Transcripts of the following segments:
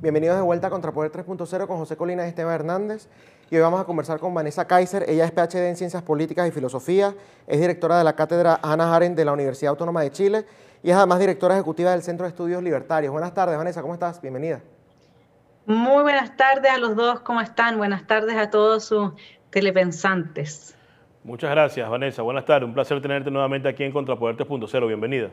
Bienvenidos de vuelta a Contrapoder 3.0 con José Colinas y Esteban Hernández. Y hoy vamos a conversar con Vanessa Kaiser. Ella es PhD en Ciencias Políticas y Filosofía, es directora de la Cátedra Hannah Arendt de la Universidad Autónoma de Chile y es además directora ejecutiva del Centro de Estudios Libertarios. Buenas tardes, Vanessa, ¿cómo estás? Bienvenida. Muy buenas tardes a los dos, ¿cómo están? Buenas tardes a todos sus telepensantes. Muchas gracias, Vanessa. Buenas tardes. Un placer tenerte nuevamente aquí en Contrapoder 3.0. Bienvenida.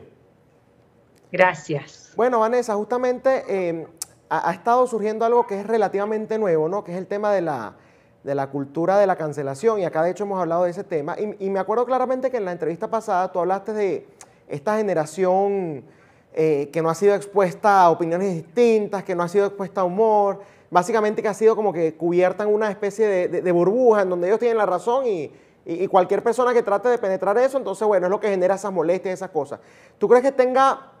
Gracias. Bueno, Vanessa, justamente ha estado surgiendo algo que es relativamente nuevo, ¿no? Que es el tema de la cultura de la cancelación. Y acá, de hecho, hemos hablado de ese tema. Y me acuerdo claramente que en la entrevista pasada tú hablaste de esta generación que no ha sido expuesta a opiniones distintas, que no ha sido expuesta a humor, básicamente que ha sido como que cubierta en una especie de burbuja en donde ellos tienen la razón y cualquier persona que trate de penetrar eso, entonces bueno, es lo que genera esas molestias, esas cosas. ¿Tú crees que tenga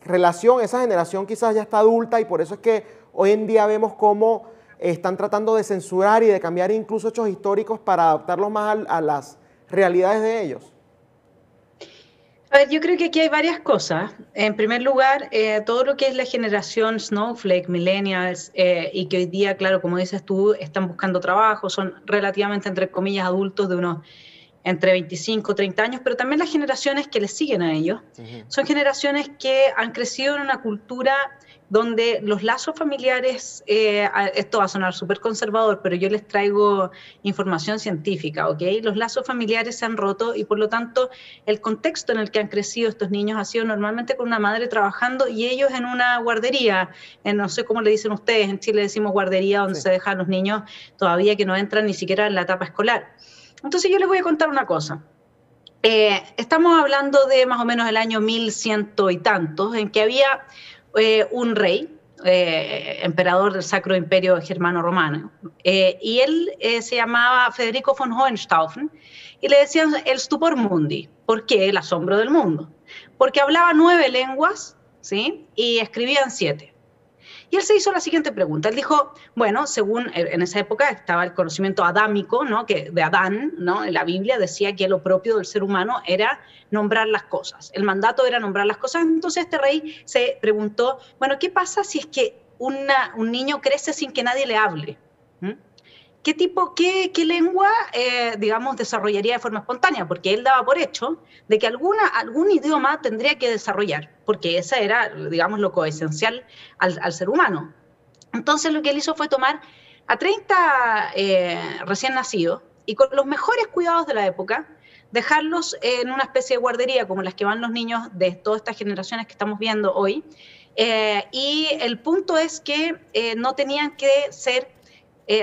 relación, esa generación quizás ya está adulta y por eso es que hoy en día vemos cómo están tratando de censurar y de cambiar incluso hechos históricos para adaptarlos más a las realidades de ellos? A ver, yo creo que aquí hay varias cosas. En primer lugar, todo lo que es la generación Snowflake, Millennials, y que hoy día, claro, como dices tú, están buscando trabajo, son relativamente, entre comillas, adultos de unos entre 25 y 30 años, pero también las generaciones que les siguen a ellos, son generaciones que han crecido en una cultura donde los lazos familiares, esto va a sonar súper conservador, pero yo les traigo información científica, ¿ok? Los lazos familiares se han roto y por lo tanto el contexto en el que han crecido estos niños ha sido normalmente con una madre trabajando y ellos en una guardería, no sé cómo le dicen ustedes, en Chile decimos guardería, donde se dejan los niños todavía que no entran ni siquiera en la etapa escolar. Entonces yo les voy a contar una cosa. Estamos hablando de más o menos el año 1100 y tantos, en que había un rey, emperador del Sacro Imperio Germano-Romano, y él se llamaba Federico von Hohenstaufen, y le decían el stupor mundi. ¿Por qué? El asombro del mundo. Porque hablaba 9 lenguas, ¿sí? Y escribían 7. Y él se hizo la siguiente pregunta. Él dijo, bueno, según en esa época estaba el conocimiento adámico, ¿no? Que de Adán, ¿no? En la Biblia decía que lo propio del ser humano era nombrar las cosas. El mandato era nombrar las cosas. Entonces este rey se preguntó, bueno, ¿qué pasa si es que un niño crece sin que nadie le hable? ¿Qué lengua, digamos, desarrollaría de forma espontánea? Porque él daba por hecho de que algún idioma tendría que desarrollar, porque esa era, digamos, lo coesencial al ser humano. Entonces lo que él hizo fue tomar a 30 recién nacidos y con los mejores cuidados de la época, dejarlos en una especie de guardería como las que van los niños de todas estas generaciones que estamos viendo hoy. Y el punto es que no tenían que ser...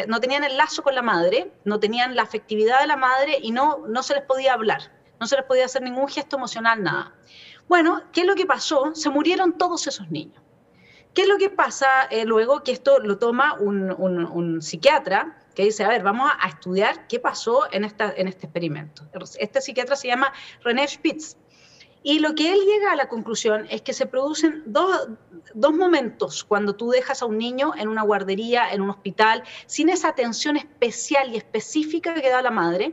no tenían el lazo con la madre, no tenían la afectividad de la madre y no se les podía hablar, no se les podía hacer ningún gesto emocional, nada. Bueno, ¿qué es lo que pasó? Se murieron todos esos niños. ¿Qué es lo que pasa luego? Que esto lo toma un psiquiatra que dice, a ver, vamos a estudiar qué pasó en este experimento. Este psiquiatra se llama René Spitz. Y lo que él llega a la conclusión es que se producen dos momentos cuando tú dejas a un niño en una guardería, en un hospital, sin esa atención especial y específica que da la madre.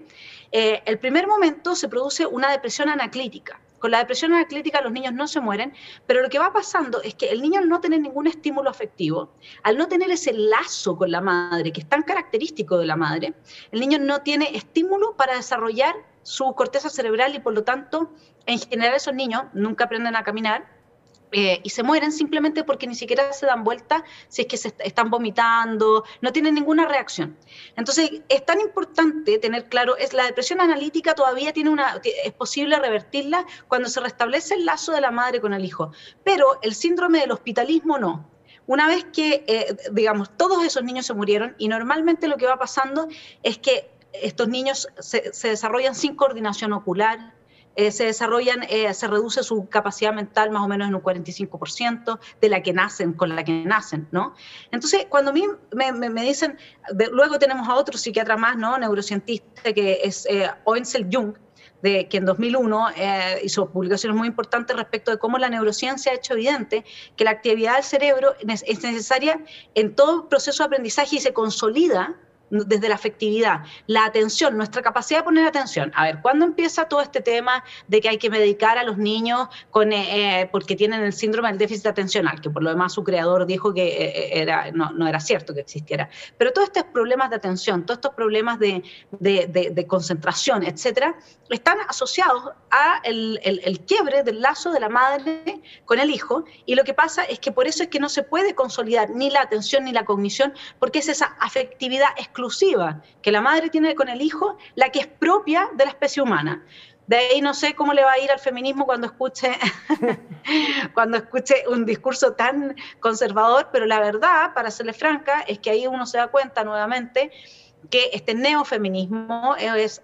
El primer momento se produce una depresión anaclítica. Con la depresión anaclítica los niños no se mueren, pero lo que va pasando es que el niño al no tener ningún estímulo afectivo, al no tener ese lazo con la madre, que es tan característico de la madre, el niño no tiene estímulo para desarrollar su corteza cerebral y por lo tanto, en general esos niños nunca aprenden a caminar y se mueren simplemente porque ni siquiera se dan vuelta si es que se están vomitando, no tienen ninguna reacción. Entonces, es tan importante tener claro, la depresión analítica todavía es posible revertirla cuando se restablece el lazo de la madre con el hijo, pero el síndrome del hospitalismo no. Una vez que, digamos, todos esos niños se murieron y normalmente lo que va pasando es que estos niños se desarrollan sin coordinación ocular, se reduce su capacidad mental más o menos en un 45% de la que nacen, con la que nacen, ¿no? Entonces, cuando a mí me dicen, luego tenemos a otro psiquiatra más, ¿no? Neurocientista, que es Oensel Jung, que en 2001 hizo publicaciones muy importantes respecto de cómo la neurociencia ha hecho evidente que la actividad del cerebro es necesaria en todo proceso de aprendizaje y se consolida, desde la afectividad, la atención, nuestra capacidad de poner atención. A ver, ¿cuándo empieza todo este tema de que hay que medicar a los niños porque tienen el síndrome del déficit atencional? Que por lo demás su creador dijo que no era cierto que existiera. Pero todos estos problemas de atención, todos estos problemas de concentración, etcétera, están asociados a el quiebre del lazo de la madre con el hijo, y lo que pasa es que por eso es que no se puede consolidar ni la atención ni la cognición, porque es esa afectividad exclusiva que la madre tiene con el hijo la que es propia de la especie humana. De ahí no sé cómo le va a ir al feminismo cuando escuche un discurso tan conservador, pero la verdad, para serle franca, es que ahí uno se da cuenta nuevamente que este neofeminismo es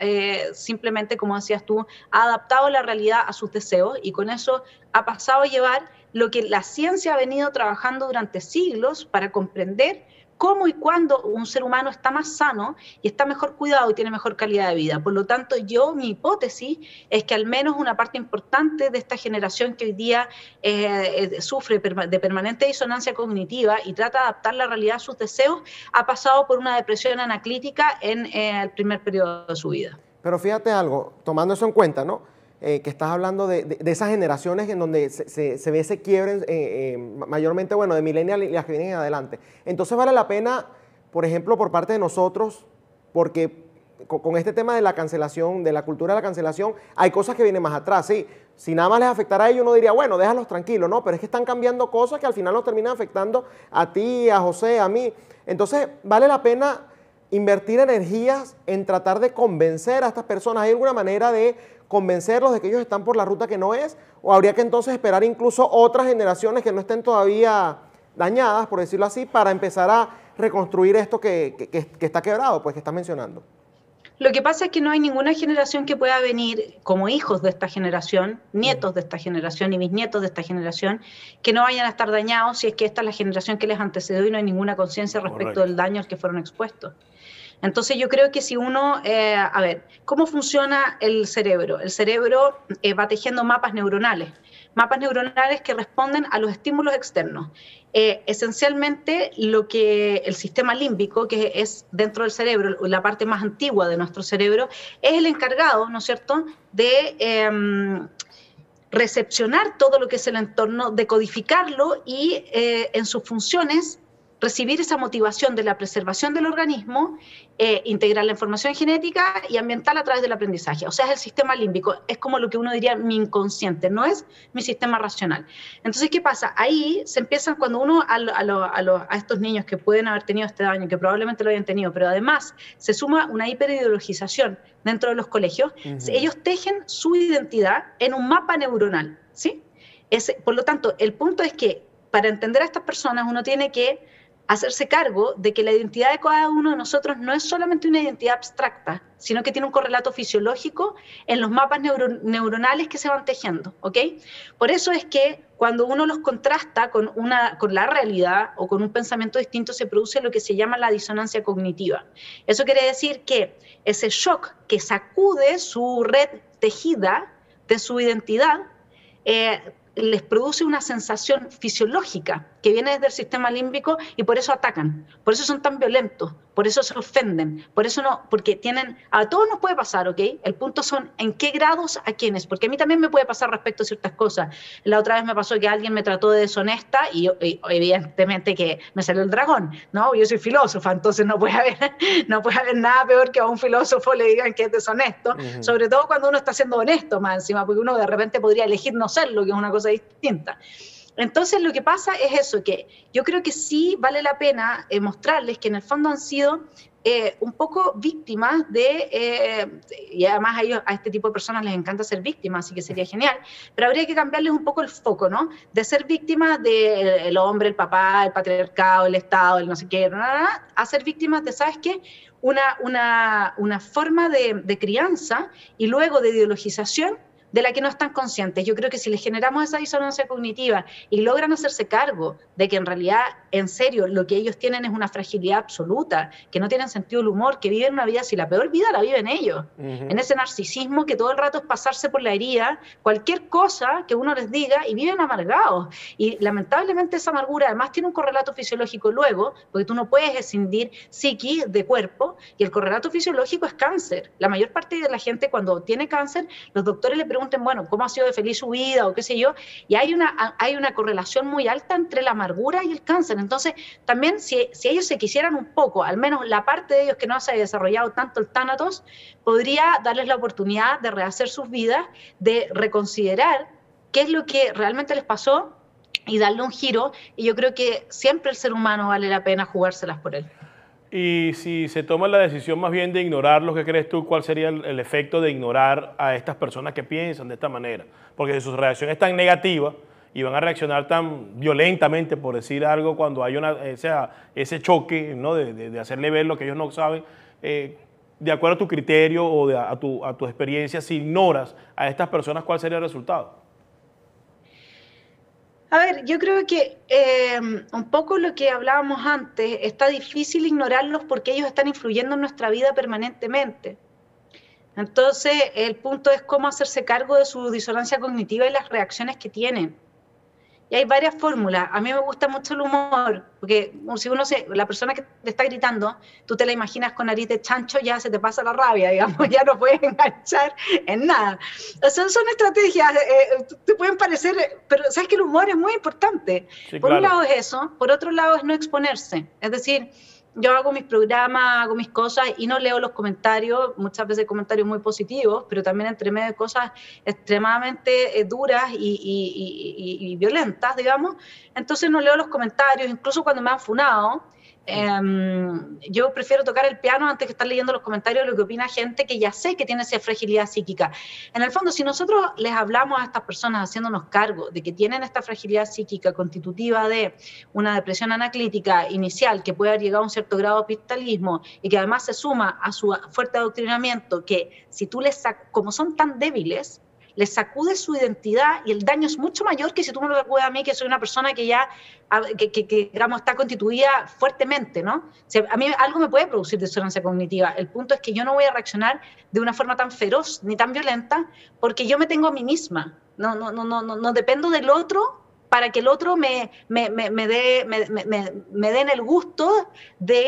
simplemente, como decías tú, ha adaptado la realidad a sus deseos, y con eso ha pasado a llevar lo que la ciencia ha venido trabajando durante siglos para comprender cómo y cuándo un ser humano está más sano y está mejor cuidado y tiene mejor calidad de vida. Por lo tanto, mi hipótesis es que al menos una parte importante de esta generación que hoy día sufre de permanente disonancia cognitiva y trata de adaptar la realidad a sus deseos, ha pasado por una depresión anaclítica en el primer periodo de su vida. Pero fíjate algo, tomando eso en cuenta, ¿no? Que estás hablando de esas generaciones en donde se ve ese quiebre, mayormente, bueno, de millennials y las que vienen adelante. Entonces vale la pena, por ejemplo, por parte de nosotros, porque con este tema de la cancelación, de la cultura de la cancelación, hay cosas que vienen más atrás, sí. Si nada más les afectara a ellos, uno diría, bueno, déjalos tranquilos, ¿no? Pero es que están cambiando cosas que al final nos terminan afectando a ti, a José, a mí. Entonces vale la pena invertir energías en tratar de convencer a estas personas. ¿Hay alguna manera de convencerlos de que ellos están por la ruta que no es? ¿O habría que entonces esperar incluso otras generaciones que no estén todavía dañadas, por decirlo así, para empezar a reconstruir esto que está quebrado, pues, que estás mencionando? Lo que pasa es que no hay ninguna generación que pueda venir como hijos de esta generación, nietos de esta generación y bisnietos de esta generación, que no vayan a estar dañados si es que esta es la generación que les antecedió y no hay ninguna conciencia respecto del daño al que fueron expuestos. Entonces yo creo que si uno, a ver, ¿cómo funciona el cerebro? El cerebro va tejiendo mapas neuronales que responden a los estímulos externos. Esencialmente lo que el sistema límbico, que es dentro del cerebro, la parte más antigua de nuestro cerebro, es el encargado, ¿no es cierto?, de recepcionar todo lo que es el entorno, decodificarlo y en sus funciones recibir esa motivación de la preservación del organismo, integrar la información genética y ambiental a través del aprendizaje. O sea, es el sistema límbico, es como lo que uno diría mi inconsciente, no es mi sistema racional. Entonces, ¿qué pasa? Ahí se empiezan, cuando uno a estos niños que pueden haber tenido este daño, que probablemente lo hayan tenido, pero además se suma una hiperideologización dentro de los colegios, ellos tejen su identidad en un mapa neuronal, ¿sí? Por lo tanto, el punto es que para entender a estas personas uno tiene que hacerse cargo de que la identidad de cada uno de nosotros no es solamente una identidad abstracta, sino que tiene un correlato fisiológico en los mapas neuronales que se van tejiendo, ¿ok? Por eso es que cuando uno los contrasta con la realidad o con un pensamiento distinto, se produce lo que se llama la disonancia cognitiva. Eso quiere decir que ese shock que sacude su red tejida de su identidad, les produce una sensación fisiológica que viene desde el sistema límbico y por eso atacan, por eso son tan violentos, por eso se ofenden, por eso no, porque a todos nos puede pasar, ¿ok? El punto son en qué grados a quiénes, porque a mí también me puede pasar respecto a ciertas cosas. La otra vez me pasó que alguien me trató de deshonesta y evidentemente que me salió el dragón, ¿no? Yo soy filósofa, entonces no puede haber nada peor que a un filósofo le digan que es deshonesto, sobre todo cuando uno está siendo honesto más encima, porque uno de repente podría elegir no serlo, que es una cosa distinta. Entonces lo que pasa es eso, que yo creo que sí vale la pena mostrarles que en el fondo han sido un poco víctimas y además a este tipo de personas les encanta ser víctimas, así que sería genial, pero habría que cambiarles un poco el foco, ¿no? De ser víctimas del hombre, el papá, el patriarcado, el Estado, el no sé qué, a ser víctimas de, ¿sabes qué? Una forma de crianza y luego de ideologización de la que no están conscientes. Yo creo que si les generamos esa disonancia cognitiva y logran hacerse cargo de que en realidad en serio lo que ellos tienen es una fragilidad absoluta, que no tienen sentido del humor, que viven una vida, si la peor vida la viven ellos, en ese narcisismo que todo el rato es pasarse por la herida, cualquier cosa que uno les diga, y viven amargados. Y lamentablemente esa amargura además tiene un correlato fisiológico luego, porque tú no puedes escindir psiqui de cuerpo, y el correlato fisiológico es cáncer. La mayor parte de la gente cuando tiene cáncer, los doctores le preguntan, bueno, ¿cómo ha sido de feliz su vida? O qué sé yo, y hay una correlación muy alta entre la amargura y el cáncer. Entonces, también si ellos se quisieran un poco, al menos la parte de ellos que no se ha desarrollado tanto el tánatos, podría darles la oportunidad de rehacer sus vidas, de reconsiderar qué es lo que realmente les pasó y darle un giro, y yo creo que siempre el ser humano vale la pena jugárselas por él. Y si se toma la decisión más bien de ignorarlos, ¿qué crees tú? ¿Cuál sería el efecto de ignorar a estas personas que piensan de esta manera? Porque si su reacción es tan negativa y van a reaccionar tan violentamente, por decir algo, cuando hay ese choque, ¿no? de hacerle ver lo que ellos no saben, de acuerdo a tu criterio o a tu experiencia, si ignoras a estas personas, ¿cuál sería el resultado? A ver, yo creo que un poco lo que hablábamos antes, está difícil ignorarlos porque ellos están influyendo en nuestra vida permanentemente. Entonces, el punto es cómo hacerse cargo de su disonancia cognitiva y las reacciones que tienen. Y hay varias fórmulas. A mí me gusta mucho el humor, porque si la persona que te está gritando, tú te la imaginas con nariz de chancho, ya se te pasa la rabia, digamos, ya no puedes enganchar en nada. O sea, son estrategias, te pueden parecer, pero sabes que el humor es muy importante. Sí, por claro. un lado es eso, por otro lado es no exponerse. Es decir, yo hago mis programas, hago mis cosas y no leo los comentarios, muchas veces comentarios muy positivos, pero también entre medio de cosas extremadamente duras y violentas, digamos. Entonces no leo los comentarios, incluso cuando me han funado. Yo prefiero tocar el piano antes que estar leyendo los comentarios de lo que opina gente que ya sé que tiene esa fragilidad psíquica. En el fondo, si nosotros les hablamos a estas personas haciéndonos cargo de que tienen esta fragilidad psíquica constitutiva de una depresión anaclítica inicial que puede haber llegado a un cierto grado de hospitalismo y que además se suma a su fuerte adoctrinamiento, que si tú como son tan débiles, les sacude su identidad y el daño es mucho mayor que si tú me lo sacudes a mí, que soy una persona que ya digamos, está constituida fuertemente, ¿no? O sea, a mí algo me puede producir disonancia cognitiva. El punto es que yo no voy a reaccionar de una forma tan feroz ni tan violenta porque yo me tengo a mí misma. No dependo del otro para que el otro me dé en el gusto de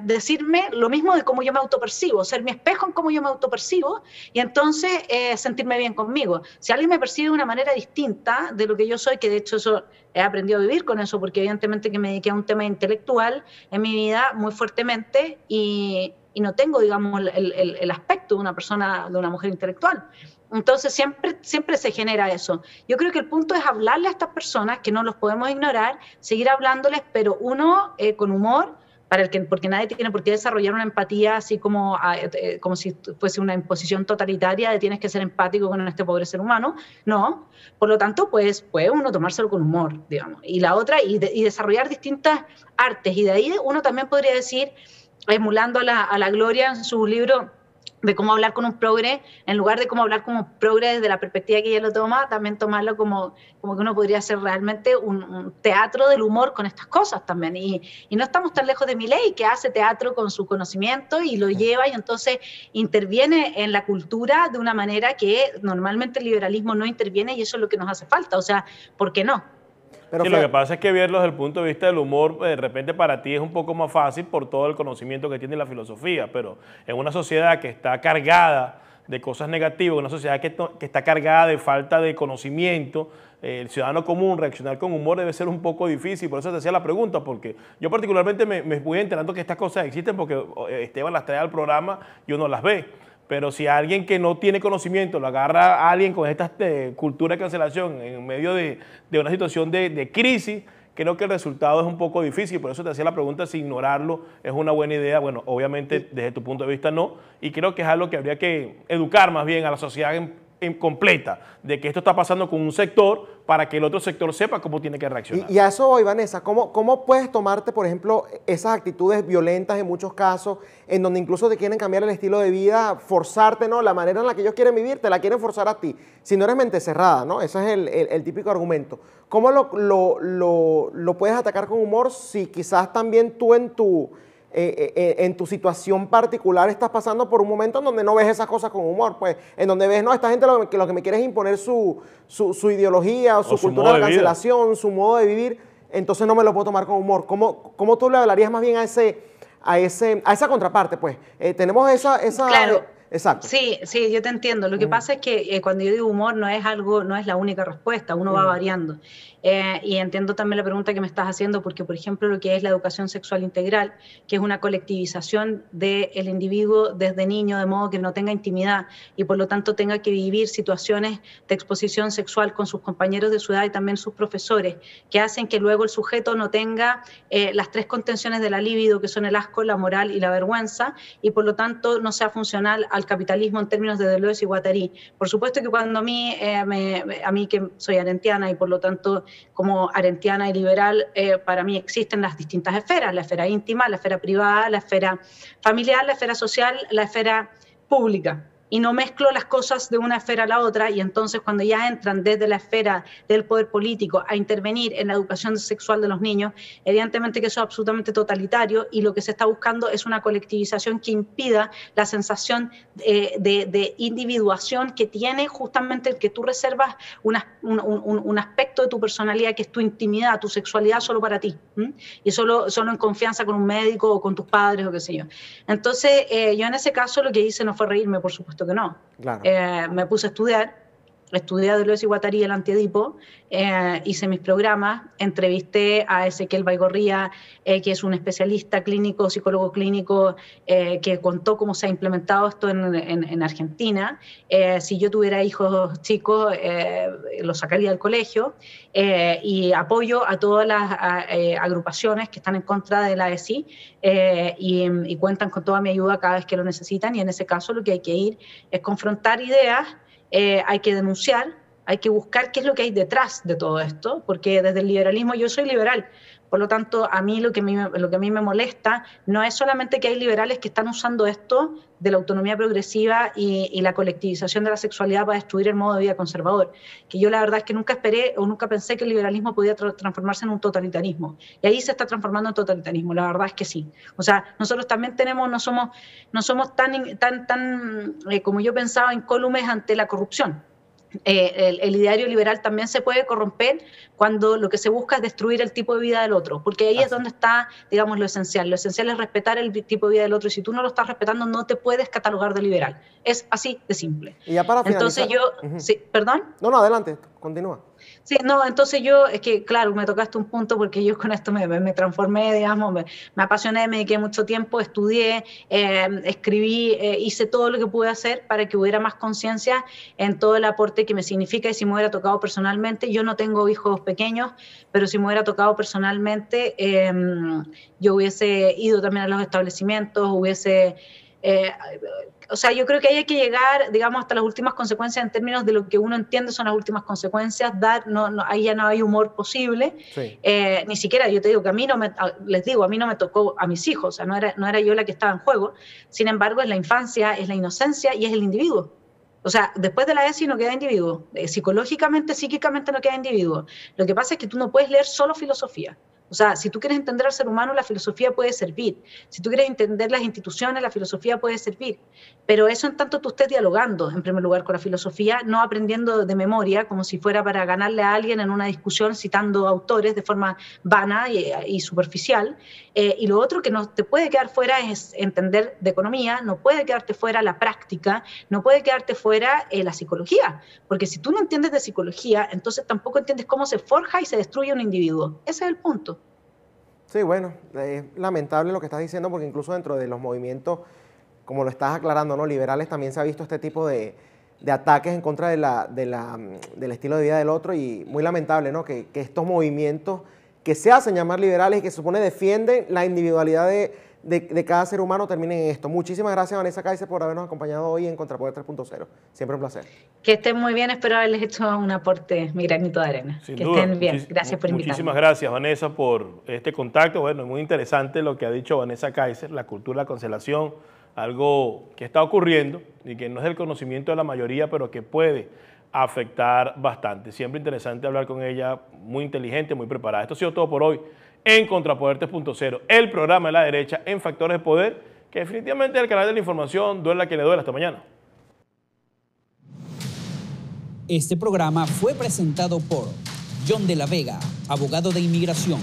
decirme lo mismo de cómo yo me autopercibo, ser mi espejo en cómo yo me autopercibo y entonces sentirme bien conmigo. Si alguien me percibe de una manera distinta de lo que yo soy, que de hecho eso he aprendido a vivir con eso, porque evidentemente que me dediqué a un tema intelectual en mi vida muy fuertemente y no tengo, digamos, el aspecto de una persona, de una mujer intelectual. Entonces siempre se genera eso. Yo creo que el punto es hablarle a estas personas, que no los podemos ignorar, seguir hablándoles, pero uno con humor, porque nadie tiene por qué desarrollar una empatía así como si fuese una imposición totalitaria de tienes que ser empático con este pobre ser humano. No. Por lo tanto, pues puede uno tomárselo con humor, digamos. Y la otra, y desarrollar distintas artes. Y de ahí uno también podría decir, emulando a la Gloria en su libro de cómo hablar con un progre, en lugar de cómo hablar como un progre desde la perspectiva que ella lo toma, también tomarlo como que uno podría hacer realmente un teatro del humor con estas cosas también. Y no estamos tan lejos de Milei, que hace teatro con su conocimiento y lo lleva y entonces interviene en la cultura de una manera que normalmente el liberalismo no interviene y eso es lo que nos hace falta. O sea, ¿por qué no? Pero sí, lo que pasa es que verlo desde el punto de vista del humor, de repente para ti es un poco más fácil por todo el conocimiento que tiene la filosofía, pero en una sociedad que está cargada de cosas negativas, una sociedad que está cargada de falta de conocimiento, el ciudadano común reaccionar con humor debe ser un poco difícil, por eso te hacía la pregunta, porque yo particularmente me voy enterando que estas cosas existen porque Esteban las trae al programa y uno las ve. Pero si alguien que no tiene conocimiento lo agarra a alguien con esta cultura de cancelación en medio de una situación de crisis, creo que el resultado es un poco difícil. Por eso te hacía la pregunta si ignorarlo es una buena idea. Bueno, obviamente desde tu punto de vista no. Y creo que es algo que habría que educar más bien a la sociedad completa de que esto está pasando con un sector para que el otro sector sepa cómo tiene que reaccionar. Y a eso voy, Vanessa, ¿cómo puedes tomarte, por ejemplo, esas actitudes violentas en muchos casos, en donde incluso te quieren cambiar el estilo de vida, forzarte, ¿no? La manera en la que ellos quieren vivir, te la quieren forzar a ti. Si no eres mente cerrada, ¿no? Ese es el típico argumento. ¿Cómo lo puedes atacar con humor si quizás también tú en tu situación particular estás pasando por un momento en donde no ves esas cosas con humor, pues, en donde ves, no, esta gente lo que me quiere es imponer su ideología o su cultura de cancelación, su modo de vivir, entonces no me lo puedo tomar con humor. ¿Cómo tú le hablarías más bien a esa contraparte, pues? Tenemos esa Claro. Exacto. Sí, yo te entiendo. Lo que pasa es que cuando yo digo humor no es la única respuesta, uno va variando. Y entiendo también la pregunta que me estás haciendo, porque, por ejemplo, lo que es la educación sexual integral, que es una colectivización del individuo desde niño, de modo que no tenga intimidad y por lo tanto tenga que vivir situaciones de exposición sexual con sus compañeros de su edad y también sus profesores, que hacen que luego el sujeto no tenga las tres contenciones de la libido, que son el asco, la moral y la vergüenza, y por lo tanto no sea funcional al capitalismo en términos de Deleuze y Guattari. Por supuesto que cuando a mí que soy arendtiana y por lo tanto como arendtiana y liberal, para mí existen las distintas esferas, la esfera íntima, la esfera privada, la esfera familiar, la esfera social, la esfera pública. Y no mezclo las cosas de una esfera a la otra, y entonces cuando ya entran desde la esfera del poder político a intervenir en la educación sexual de los niños, evidentemente que eso es absolutamente totalitario, y lo que se está buscando es una colectivización que impida la sensación de individuación que tiene justamente el que tú reservas un aspecto de tu personalidad que es tu intimidad, tu sexualidad solo para ti, y solo en confianza con un médico o con tus padres o qué sé yo. Entonces yo en ese caso lo que hice no fue reírme, por supuesto que no. Claro. Me puse a estudié a Deleuze y Guattari el Antiedipo, hice mis programas, entrevisté a Ezequiel Baigorría, que es un especialista clínico, psicólogo clínico, que contó cómo se ha implementado esto en Argentina. Si yo tuviera hijos chicos, los sacaría del colegio, y apoyo a todas las agrupaciones que están en contra de la ESI, y cuentan con toda mi ayuda cada vez que lo necesitan, y en ese caso lo que hay que ir es confrontar ideas. Hay que denunciar, hay que buscar qué es lo que hay detrás de todo esto, porque desde el liberalismo yo soy liberal, por lo tanto a mí lo que a mí me molesta no es solamente que hay liberales que están usando esto de la autonomía progresiva y la colectivización de la sexualidad para destruir el modo de vida conservador, que yo la verdad es que nunca esperé o nunca pensé que el liberalismo podía transformarse en un totalitarismo, y ahí se está transformando en totalitarismo, la verdad es que sí. O sea, nosotros también no somos tan como yo pensaba, incólumes ante la corrupción. El ideario liberal también se puede corromper cuando lo que se busca es destruir el tipo de vida del otro, porque ahí es donde está, digamos, lo esencial. Lo esencial es respetar el tipo de vida del otro, y si tú no lo estás respetando no te puedes catalogar de liberal. Es así de simple. Y ya para finalizar... Entonces sí, ¿perdón? No, adelante, continúa. Sí, no, entonces es que claro, me tocaste un punto porque yo con esto me transformé, digamos, me apasioné, me dediqué mucho tiempo, estudié, escribí, hice todo lo que pude hacer para que hubiera más conciencia en todo el aporte que me significa, y si me hubiera tocado personalmente, yo no tengo hijos pequeños, pero si me hubiera tocado personalmente, yo hubiese ido también a los establecimientos, o sea, yo creo que ahí hay que llegar, digamos, hasta las últimas consecuencias en términos de lo que uno entiende son las últimas consecuencias, ahí ya no hay humor posible, sí. Ni siquiera, yo te digo que a mí no me tocó a mis hijos, o sea, no era yo la que estaba en juego, sin embargo, es la infancia, es la inocencia y es el individuo. O sea, después de la ESI no queda individuo, psicológicamente, psíquicamente no queda individuo. Lo que pasa es que tú no puedes leer solo filosofía. O sea, si tú quieres entender al ser humano, la filosofía puede servir. Si tú quieres entender las instituciones, la filosofía puede servir. Pero eso en tanto tú estés dialogando, en primer lugar, con la filosofía, no aprendiendo de memoria, como si fuera para ganarle a alguien en una discusión citando autores de forma vana y superficial. Y lo otro que no te puede quedar fuera es entender de economía, no puede quedarte fuera la práctica, no puede quedarte fuera la psicología. Porque si tú no entiendes de psicología, entonces tampoco entiendes cómo se forja y se destruye un individuo. Ese es el punto. Sí, bueno, es lamentable lo que estás diciendo, porque incluso dentro de los movimientos, como lo estás aclarando, ¿no?, liberales, también se ha visto este tipo de ataques en contra del estilo de vida del otro, y muy lamentable, ¿no?, que estos movimientos que se hacen llamar liberales y que se supone defienden la individualidad de cada ser humano terminen en esto. Muchísimas gracias, Vanessa Kaiser, por habernos acompañado hoy en Contrapoder 3.0. Siempre un placer. Que estén muy bien, espero haberles hecho un aporte, mi granito de arena. Sin que duda. Estén bien. Gracias por invitarme. Muchísimas gracias, Vanessa, por este contacto. Bueno, es muy interesante lo que ha dicho Vanessa Kaiser, la cultura de la cancelación, algo que está ocurriendo y que no es del conocimiento de la mayoría, pero que puede afectar bastante. Siempre interesante hablar con ella, muy inteligente, muy preparada. Esto ha sido todo por hoy en Contrapoder 3.0, el programa de la derecha en Factores de Poder, que definitivamente es el canal de la información, duela que le duela. Hasta mañana. Este programa fue presentado por John de la Vega, abogado de inmigración.